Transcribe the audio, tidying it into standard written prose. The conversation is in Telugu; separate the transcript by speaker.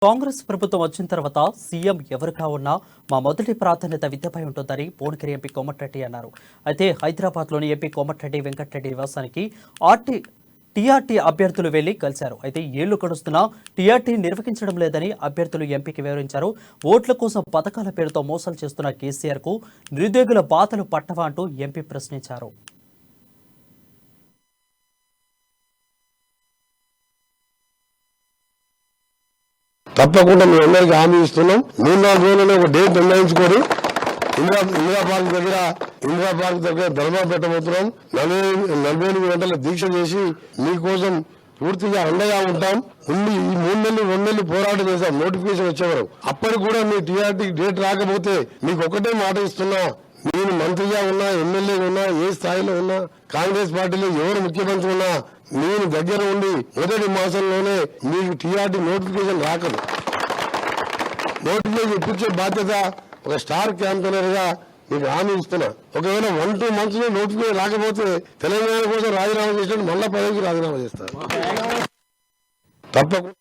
Speaker 1: కాంగ్రెస్ ప్రభుత్వం వచ్చిన తర్వాత సీఎం ఎవరు కావున్నా మా మొదటి ప్రాధాన్యత విద్యపై ఉంటుందని భువనగిరి ఎంపీ కోమటిరెడ్డి అన్నారు. అయితే హైదరాబాద్లోని ఎంపీ కోమటిరెడ్డి వెంకటరెడ్డి నివాసానికి టీఆర్టీ అభ్యర్థులు వెళ్లి కలిశారు. అయితే ఏళ్లు గడుస్తున్నా టీఆర్టీ నిర్వహించడం లేదని అభ్యర్థులు ఎంపీకి వివరించారు. ఓట్ల కోసం పథకాల పేరుతో మోసాలు చేస్తున్న కేసీఆర్ కు నిరుద్యోగుల బాధలు పట్టవా అంటూ ఎంపీ ప్రశ్నించారు.
Speaker 2: తప్పకుండా మీ అందరికీ హామీ ఇస్తున్నాం. 3-4 రోజుల్లో ఒక డేట్ నిర్ణయించుకొని ఇందిరా పార్క్ దగ్గర ధర్నా పెట్టబోతున్నాం. 48 గంటల దీక్ష చేసి మీకోసం పూర్తిగా అండగా ఉంటాం. ఈ 3 నెలలు 2 నెలలు పోరాటం చేశాం నోటిఫికేషన్ వచ్చేవారు. అప్పటికి కూడా మీ టీఆర్టీ డేట్ రాకపోతే మీకు ఒకటే మాట ఇస్తున్నా, నేను మంత్రిగా ఉన్నా, ఎమ్మెల్యేగా ఉన్నా, ఏ స్థాయిలో ఉన్నా, కాంగ్రెస్ పార్టీలో ఎవరు ముఖ్యమంత్రి ఉన్నా నేను దగ్గర ఉండి మొదటి మాసంలోనే మీకు టీఆర్టీ నోటిఫికేషన్ రాకదు. నోటిఫికేషన్ ఇప్పించే బాధ్యత ఒక స్టార్ క్యాంపెయినర్ గా మీకు హామీ ఇస్తున్నా. ఒకవేళ 1-2 మంత్స్ లో నోటిఫికేషన్ రాకపోతే తెలంగాణ కోసం రాజీనామా చేసినట్టు మళ్ళా పదవికి రాజీనామా చేస్తారు తప్పకుండా.